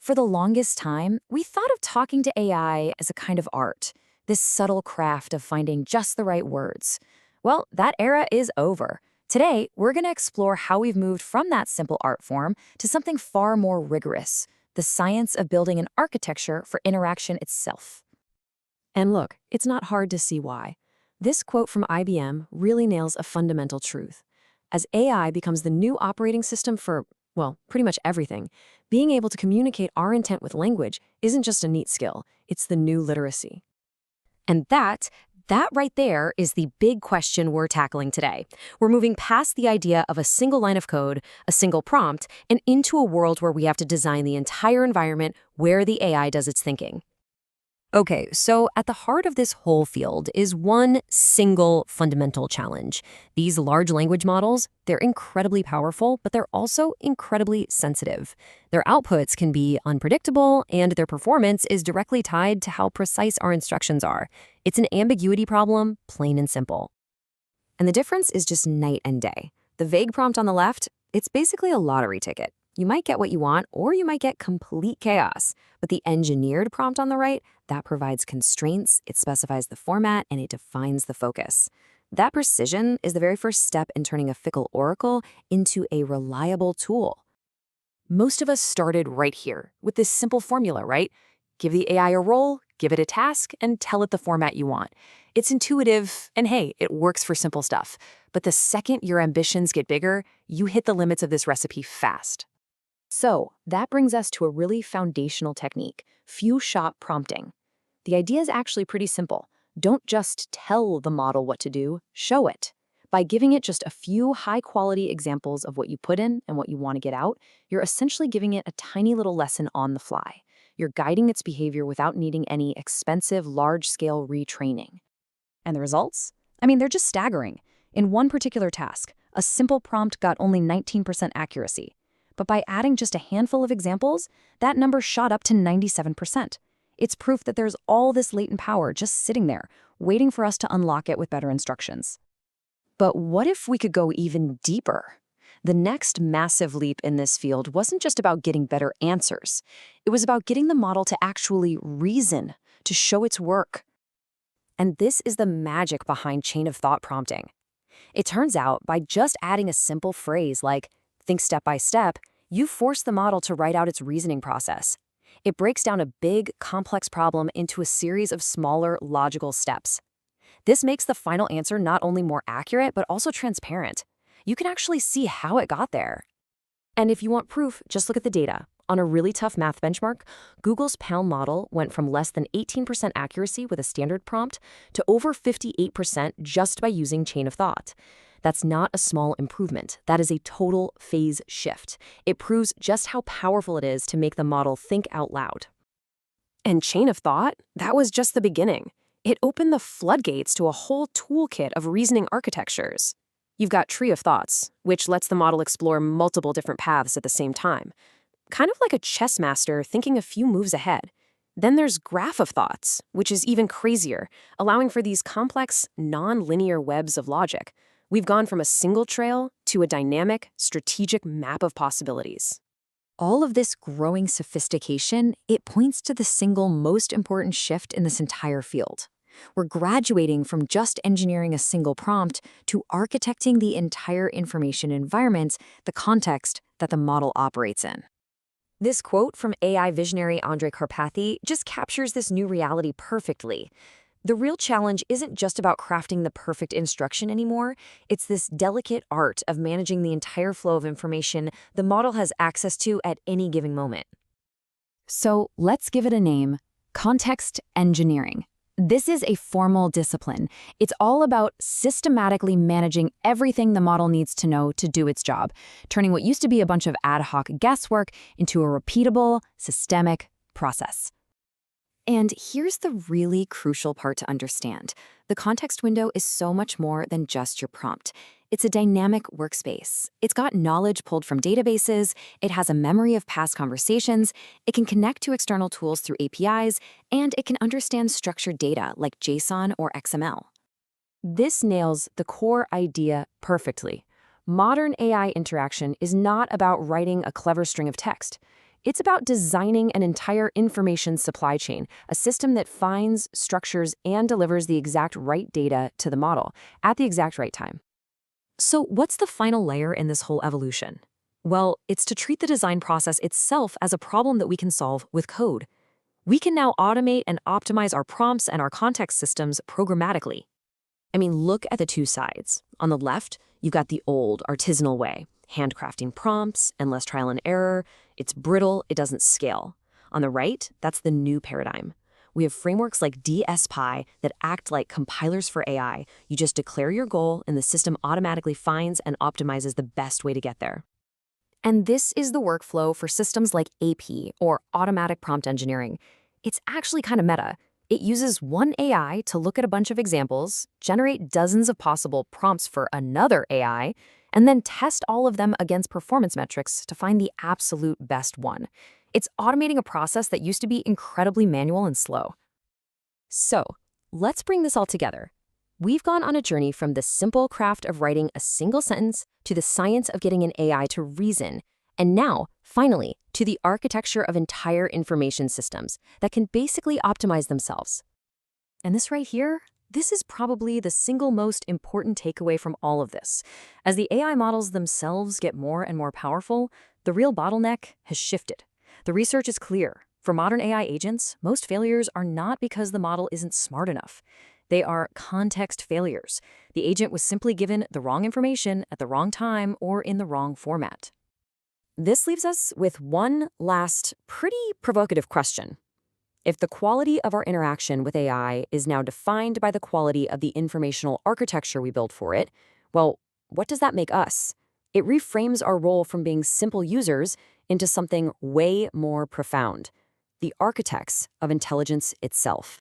For the longest time, we thought of talking to AI as a kind of art, this subtle craft of finding just the right words. Well, that era is over. Today, we're going to explore how we've moved from that simple art form to something far more rigorous, the science of building an architecture for interaction itself. And look, it's not hard to see why. This quote from IBM really nails a fundamental truth. As AI becomes the new operating system for, well, pretty much everything, being able to communicate our intent with language isn't just a neat skill, it's the new literacy. And that right there is the big question we're tackling today. We're moving past the idea of a single line of code, a single prompt, and into a world where we have to design the entire environment where the AI does its thinking. Okay, so at the heart of this whole field is one single fundamental challenge. These large language models, they're incredibly powerful, but they're also incredibly sensitive. Their outputs can be unpredictable, and their performance is directly tied to how precise our instructions are. It's an ambiguity problem, plain and simple. And the difference is just night and day. The vague prompt on the left, it's basically a lottery ticket. You might get what you want, or you might get complete chaos. But the engineered prompt on the right, that provides constraints, it specifies the format, and it defines the focus. That precision is the very first step in turning a fickle oracle into a reliable tool. Most of us started right here with this simple formula, right? Give the AI a role, give it a task, and tell it the format you want. It's intuitive, and hey, it works for simple stuff. But the second your ambitions get bigger, you hit the limits of this recipe fast. So that brings us to a really foundational technique, few-shot prompting. The idea is actually pretty simple. Don't just tell the model what to do, show it. By giving it just a few high-quality examples of what you put in and what you want to get out, you're essentially giving it a tiny little lesson on the fly. You're guiding its behavior without needing any expensive, large-scale retraining. And the results? They're just staggering. In one particular task, a simple prompt got only 19% accuracy. But by adding just a handful of examples, that number shot up to 97%. It's proof that there's all this latent power just sitting there, waiting for us to unlock it with better instructions. But what if we could go even deeper? The next massive leap in this field wasn't just about getting better answers. It was about getting the model to actually reason, to show its work. And this is the magic behind chain of thought prompting. It turns out, by just adding a simple phrase like, think step by step, you force the model to write out its reasoning process. It breaks down a big, complex problem into a series of smaller, logical steps. This makes the final answer not only more accurate, but also transparent. You can actually see how it got there. And if you want proof, just look at the data. On a really tough math benchmark, Google's PaLM model went from less than 18% accuracy with a standard prompt to over 58% just by using chain of thought. That's not a small improvement. That is a total phase shift. It proves just how powerful it is to make the model think out loud. And chain of thought, that was just the beginning. It opened the floodgates to a whole toolkit of reasoning architectures. You've got tree of thoughts, which lets the model explore multiple different paths at the same time. Kind of like a chess master thinking a few moves ahead. Then there's graph of thoughts, which is even crazier, allowing for these complex, non-linear webs of logic. We've gone from a single trail to a dynamic, strategic map of possibilities. All of this growing sophistication, it points to the single most important shift in this entire field. We're graduating from just engineering a single prompt to architecting the entire information environment, the context that the model operates in. This quote from AI visionary Andrej Karpathy just captures this new reality perfectly. The real challenge isn't just about crafting the perfect instruction anymore. It's this delicate art of managing the entire flow of information the model has access to at any given moment. So let's give it a name: context engineering. This is a formal discipline. It's all about systematically managing everything the model needs to know to do its job, turning what used to be a bunch of ad hoc guesswork into a repeatable, systemic process. And here's the really crucial part to understand. The context window is so much more than just your prompt. It's a dynamic workspace. It's got knowledge pulled from databases, it has a memory of past conversations, it can connect to external tools through APIs, and it can understand structured data like JSON or XML. This nails the core idea perfectly. Modern AI interaction is not about writing a clever string of text. It's about designing an entire information supply chain, a system that finds, structures, and delivers the exact right data to the model at the exact right time. So, what's the final layer in this whole evolution? Well, it's to treat the design process itself as a problem that we can solve with code. We can now automate and optimize our prompts and our context systems programmatically. I mean, look at the two sides. On the left, you've got the old, artisanal way, handcrafting prompts, endless trial and error. It's brittle, it doesn't scale. On the right, that's the new paradigm. We have frameworks like DSPy that act like compilers for AI. You just declare your goal, and the system automatically finds and optimizes the best way to get there. And this is the workflow for systems like AP, or automatic prompt engineering. It's actually kind of meta. It uses one AI to look at a bunch of examples, generate dozens of possible prompts for another AI, and then test all of them against performance metrics to find the absolute best one. It's automating a process that used to be incredibly manual and slow. So, let's bring this all together. We've gone on a journey from the simple craft of writing a single sentence to the science of getting an AI to reason, and now, finally, to the architecture of entire information systems that can basically optimize themselves. And this right here, this is probably the single most important takeaway from all of this. As the AI models themselves get more and more powerful, the real bottleneck has shifted. The research is clear. For modern AI agents, most failures are not because the model isn't smart enough. They are context failures. The agent was simply given the wrong information at the wrong time or in the wrong format. This leaves us with one last, pretty provocative question. If the quality of our interaction with AI is now defined by the quality of the informational architecture we build for it, well, what does that make us? It reframes our role from being simple users into something way more profound, the architects of intelligence itself.